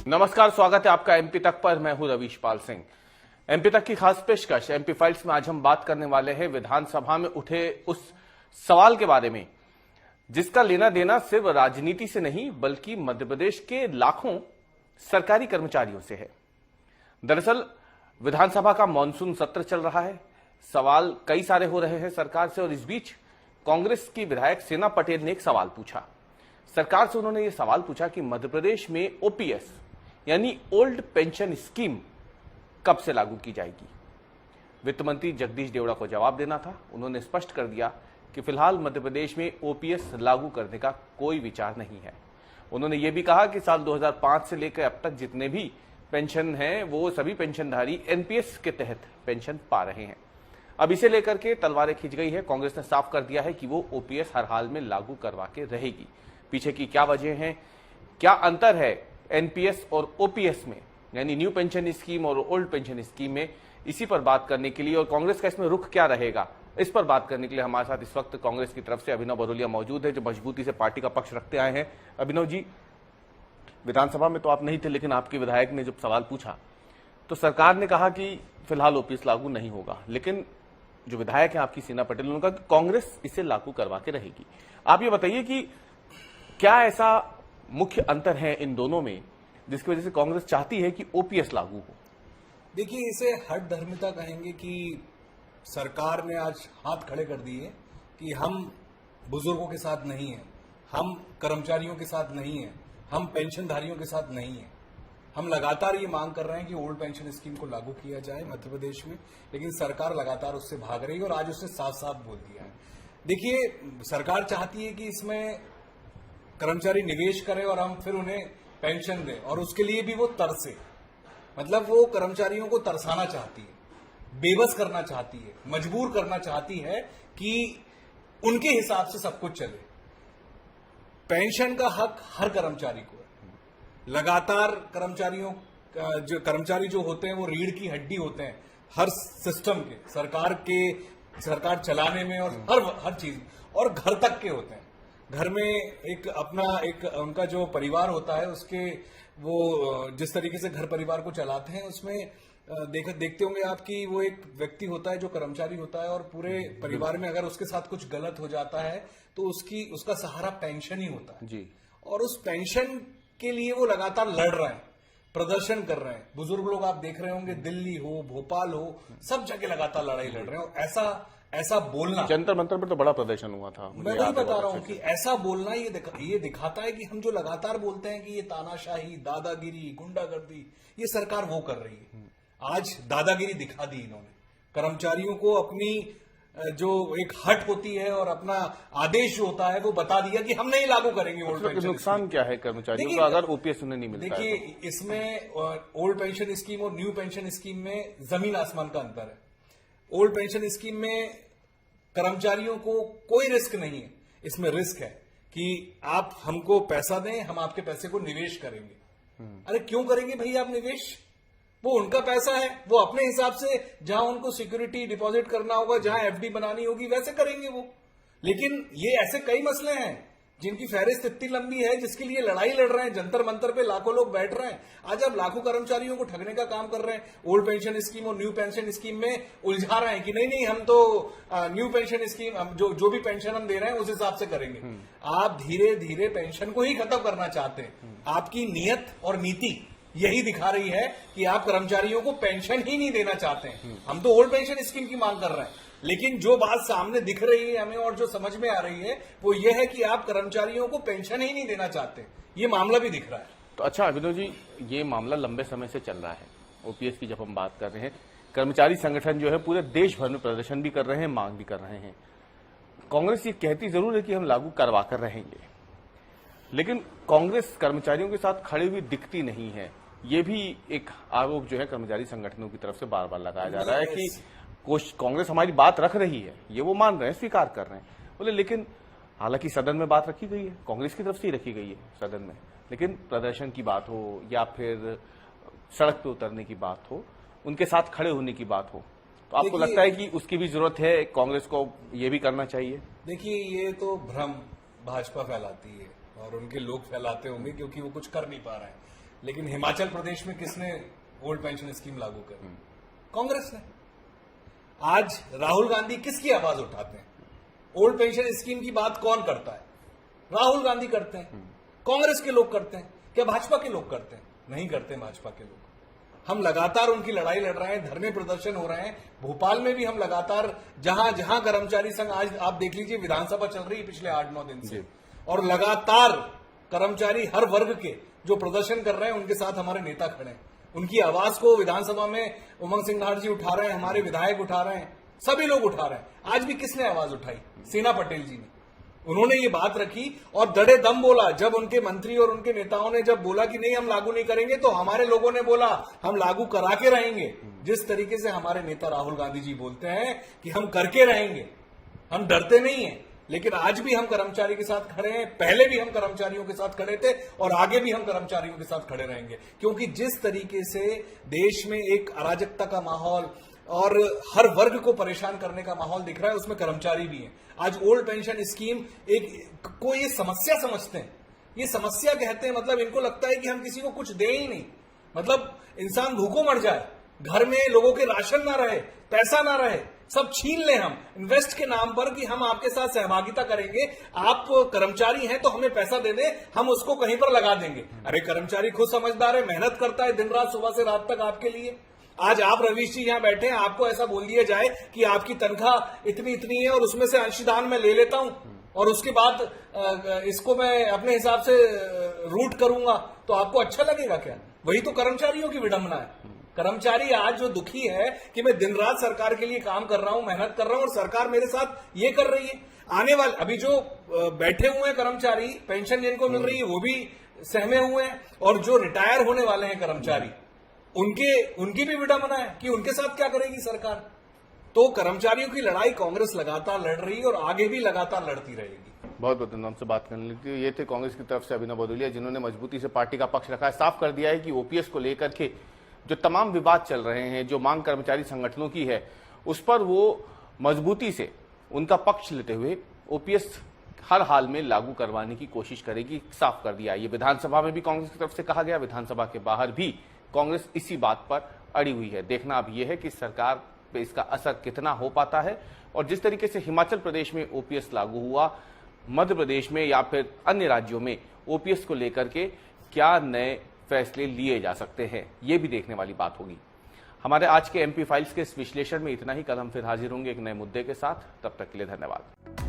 नमस्कार, स्वागत है आपका एमपी तक पर। मैं हूं रवीश पाल सिंह। एमपी तक की खास पेशकश एमपी फाइल्स में आज हम बात करने वाले हैं विधानसभा में उठे उस सवाल के बारे में जिसका लेना देना सिर्फ राजनीति से नहीं बल्कि मध्य प्रदेश के लाखों सरकारी कर्मचारियों से है। दरअसल विधानसभा का मानसून सत्र चल रहा है, सवाल कई सारे हो रहे हैं सरकार से, और इस बीच कांग्रेस की विधायक सेना पटेल ने एक सवाल पूछा। सरकार से उन्होंने ये सवाल पूछा कि मध्य प्रदेश में ओपीएस यानी ओल्ड पेंशन स्कीम कब से लागू की जाएगी। वित्त मंत्री जगदीश देवड़ा को जवाब देना था। उन्होंने स्पष्ट कर दिया कि फिलहाल मध्य प्रदेश में ओपीएस लागू करने का कोई विचार नहीं है। उन्होंने ये भी कहा कि साल 2005 से लेकर अब तक जितने भी पेंशन हैं वो सभी पेंशनधारी एनपीएस के तहत पेंशन पा रहे हैं। अब इसे लेकर के तलवारें खिंच गई है। कांग्रेस ने साफ कर दिया है कि वो ओपीएस हर हाल में लागू करवा के रहेगी। पीछे की क्या वजह है, क्या अंतर है एनपीएस और ओपीएस में, यानी न्यू पेंशन स्कीम और ओल्ड पेंशन स्कीम में, इसी पर बात करने के लिए और कांग्रेस का इसमें रुख क्या रहेगा, इस पर बात करने के लिए हमारे साथ इस वक्त कांग्रेस की तरफ से अभिनव बरोलिया मौजूद है, जो मजबूती से पार्टी का पक्ष रखते आए हैं। अभिनव जी, विधानसभा में तो आप नहीं थे, लेकिन आपके विधायक ने जब सवाल पूछा तो सरकार ने कहा कि फिलहाल ओपीएस लागू नहीं होगा, लेकिन जो विधायक है आपकी सेना पटेल, उन्होंने कहा कि कांग्रेस इसे लागू करवा के रहेगी। आप ये बताइए कि क्या ऐसा मुख्य अंतर है इन दोनों में जिसकी वजह से कांग्रेस चाहती है कि ओपीएस लागू हो। देखिए, इसे हठ धर्मिता कहेंगे कि सरकार ने आज हाथ खड़े कर दिए कि हम बुजुर्गों के साथ नहीं हैं, हम कर्मचारियों के साथ नहीं हैं, हम पेंशनधारियों के साथ नहीं हैं। हम लगातार ये मांग कर रहे हैं कि ओल्ड पेंशन स्कीम को लागू किया जाए मध्य प्रदेश में, लेकिन सरकार लगातार उससे भाग रही है और आज उसने साफ साफ बोल दिया है। देखिए, सरकार चाहती है कि इसमें कर्मचारी निवेश करें और हम फिर उन्हें पेंशन दें, और उसके लिए भी वो तरसे, मतलब वो कर्मचारियों को तरसाना चाहती है, बेबस करना चाहती है, मजबूर करना चाहती है कि उनके हिसाब से सब कुछ चले। पेंशन का हक हर कर्मचारी को है। लगातार कर्मचारी जो होते हैं वो रीढ़ की हड्डी होते हैं हर सिस्टम के, सरकार चलाने में, और हर चीज, और घर तक के होते हैं। घर में एक उनका जो परिवार होता है, उसके वो जिस तरीके से घर परिवार को चलाते हैं, उसमें देखते होंगे आप कि वो एक व्यक्ति होता है जो कर्मचारी होता है, और पूरे परिवार में अगर उसके साथ कुछ गलत हो जाता है तो उसका सहारा पेंशन ही होता है जी। और उस पेंशन के लिए वो लगातार लड़ रहे हैं, प्रदर्शन कर रहे हैं। बुजुर्ग लोग आप देख रहे होंगे, दिल्ली हो, भोपाल हो, सब जगह लगातार लड़ाई लड़ रहे हैं। और ऐसा बोलना, जंतर मंतर पर तो बड़ा प्रदर्शन हुआ था। मैं वही बता रहा हूं कि ऐसा बोलना ये दिखाता है कि हम जो लगातार बोलते हैं कि ये तानाशाही, दादागिरी, गुंडागर्दी, ये सरकार वो कर रही है। आज दादागिरी दिखा दी इन्होंने। कर्मचारियों को अपनी जो एक हट होती है और अपना आदेश जो होता है वो बता दिया कि हम नहीं लागू करेंगे ओल्ड पेंशन। नुकसान क्या है कर्मचारियों का अगर ओपीएस उन्हें नहीं मिलता? देखिए, इसमें ओल्ड पेंशन स्कीम और न्यू पेंशन स्कीम में जमीन आसमान का अंतर है। ओल्ड पेंशन स्कीम में कर्मचारियों को कोई रिस्क नहीं है। इसमें रिस्क है कि आप हमको पैसा दें, हम आपके पैसे को निवेश करेंगे। अरे क्यों करेंगे भैया आप निवेश? वो उनका पैसा है, वो अपने हिसाब से जहां उनको सिक्योरिटी डिपॉजिट करना होगा, जहां एफडी बनानी होगी, वैसे करेंगे वो। लेकिन ये ऐसे कई मसले हैं जिनकी फहरिस्त इतनी लंबी है, जिसके लिए लड़ाई लड़ रहे हैं। जंतर मंतर पे लाखों लोग बैठ रहे हैं। आज आप लाखों कर्मचारियों को ठगने का काम कर रहे हैं। ओल्ड पेंशन स्कीम और न्यू पेंशन स्कीम में उलझा रहे हैं कि नहीं हम तो न्यू पेंशन स्कीम, जो भी पेंशन हम दे रहे हैं उस हिसाब से करेंगे। आप धीरे धीरे पेंशन को ही खत्म करना चाहते हैं। आपकी नीयत और नीति यही दिखा रही है कि आप कर्मचारियों को पेंशन ही नहीं देना चाहते हैं। हम तो ओल्ड पेंशन स्कीम की मांग कर रहे हैं, लेकिन जो बात सामने दिख रही है हमें और जो समझ में आ रही है वो ये है कि आप कर्मचारियों को पेंशन ही नहीं देना चाहते। ये मामला भी दिख रहा है। तो अच्छा अभिनव जी, ये मामला लंबे समय से चल रहा है। ओपीएस की जब हम बात कर रहे हैं, कर्मचारी संगठन जो है पूरे देश भर में प्रदर्शन भी कर रहे हैं, मांग भी कर रहे हैं। कांग्रेस ये कहती जरूर है कि हम लागू करवा कर रहेंगे, लेकिन कांग्रेस कर्मचारियों के साथ खड़ी हुई दिखती नहीं है। ये भी एक आरोप जो है कर्मचारी संगठनों की तरफ से बार बार लगाया जा रहा है कि कांग्रेस हमारी बात रख रही है, ये वो मान रहे हैं, स्वीकार कर रहे हैं। बोले लेकिन हालांकि सदन में बात रखी गई है, कांग्रेस की तरफ से ही रखी गई है सदन में, लेकिन प्रदर्शन की बात हो या फिर सड़क पे उतरने की बात हो, उनके साथ खड़े होने की बात हो, तो आपको लगता है कि उसकी भी जरूरत है, कांग्रेस को ये भी करना चाहिए? देखिए, ये तो भ्रम भाजपा फैलाती है और उनके लोग फैलाते होंगे क्योंकि वो कुछ कर नहीं पा रहे हैं। लेकिन हिमाचल प्रदेश में किसने ओल्ड पेंशन स्कीम लागू करी? कांग्रेस ने। आज राहुल गांधी किसकी आवाज उठाते हैं? ओल्ड पेंशन स्कीम की बात कौन करता है? राहुल गांधी करते हैं, कांग्रेस के लोग करते हैं, क्या भाजपा के लोग करते हैं? नहीं करते भाजपा के लोग। हम लगातार उनकी लड़ाई लड़ रहे हैं, धरने प्रदर्शन हो रहे हैं। भोपाल में भी हम लगातार जहां जहां कर्मचारी संघ, आज आप देख लीजिए विधानसभा चल रही है पिछले 8-9 दिन से, और लगातार कर्मचारी हर वर्ग के जो प्रदर्शन कर रहे हैं उनके साथ हमारे नेता खड़े हैं। उनकी आवाज को विधानसभा में उमंग सिंह नाहर जी उठा रहे हैं, हमारे विधायक उठा रहे हैं, सभी लोग उठा रहे हैं। आज भी किसने आवाज उठाई? सेना पटेल जी ने। उन्होंने ये बात रखी और दड़े दम बोला। जब उनके मंत्री और उनके नेताओं ने जब बोला कि नहीं हम लागू नहीं करेंगे, तो हमारे लोगों ने बोला हम लागू करा के रहेंगे। जिस तरीके से हमारे नेता राहुल गांधी जी बोलते हैं कि हम करके रहेंगे, हम डरते नहीं हैं। लेकिन आज भी हम कर्मचारी के साथ खड़े हैं, पहले भी हम कर्मचारियों के साथ खड़े थे और आगे भी हम कर्मचारियों के साथ खड़े रहेंगे। क्योंकि जिस तरीके से देश में एक अराजकता का माहौल और हर वर्ग को परेशान करने का माहौल दिख रहा है, उसमें कर्मचारी भी हैं। आज ओल्ड पेंशन स्कीम को ये समस्या समझते हैं, ये समस्या कहते हैं। मतलब इनको लगता है कि हम किसी को कुछ दें ही नहीं, मतलब इंसान भूखों मर जाए, घर में लोगों के राशन ना रहे, पैसा ना रहे, सब छीन लें हम इन्वेस्ट के नाम पर कि हम आपके साथ सहभागिता करेंगे, आप कर्मचारी हैं तो हमें पैसा दे दें, हम उसको कहीं पर लगा देंगे। अरे कर्मचारी खुद समझदार है, मेहनत करता है दिन रात, सुबह से रात तक आपके लिए। आज आप रवीश जी यहां बैठे हैं, आपको ऐसा बोल दिया जाए कि आपकी तनख्वाह इतनी इतनी है और उसमें से अंशदान मैं ले लेता हूं और उसके बाद इसको मैं अपने हिसाब से रूट करूंगा, तो आपको अच्छा लगेगा क्या? वही तो कर्मचारियों की विडंबना है। कर्मचारी आज जो दुखी है कि मैं दिन रात सरकार के लिए काम कर रहा हूं, मेहनत कर रहा हूं और सरकार मेरे साथ ये कर रही है। आने वाले अभी जो बैठे हुए हैं कर्मचारी, पेंशन जिनको मिल रही है वो भी सहमे हुए हैं, और जो रिटायर होने वाले हैं कर्मचारी, उनकी भी विडंबना है कि उनके साथ क्या करेगी सरकार। तो कर्मचारियों की लड़ाई कांग्रेस लगातार लड़ रही है और आगे भी लगातार लड़ती रहेगी। बहुत बहुत धन्यवाद। हमसे बात करने लगी ये थे कांग्रेस की तरफ से अभिनव भदौरिया, जिन्होंने मजबूती से पार्टी का पक्ष रखा है, साफ कर दिया है कि ओपीएस को लेकर के जो तमाम विवाद चल रहे हैं, जो मांग कर्मचारी संगठनों की है, उस पर वो मजबूती से उनका पक्ष लेते हुए ओपीएस हर हाल में लागू करवाने की कोशिश करेगी, साफ कर दिया। ये विधानसभा में भी कांग्रेस की तरफ से कहा गया, विधानसभा के बाहर भी कांग्रेस इसी बात पर अड़ी हुई है। देखना अब यह है कि सरकार पे इसका असर कितना हो पाता है, और जिस तरीके से हिमाचल प्रदेश में ओपीएस लागू हुआ, मध्य प्रदेश में या फिर अन्य राज्यों में ओपीएस को लेकर के क्या नए फैसले लिए जा सकते हैं, ये भी देखने वाली बात होगी। हमारे आज के एमपी फाइल्स के इस विश्लेषण में इतना ही। कल हम फिर हाजिर होंगे एक नए मुद्दे के साथ। तब तक के लिए धन्यवाद।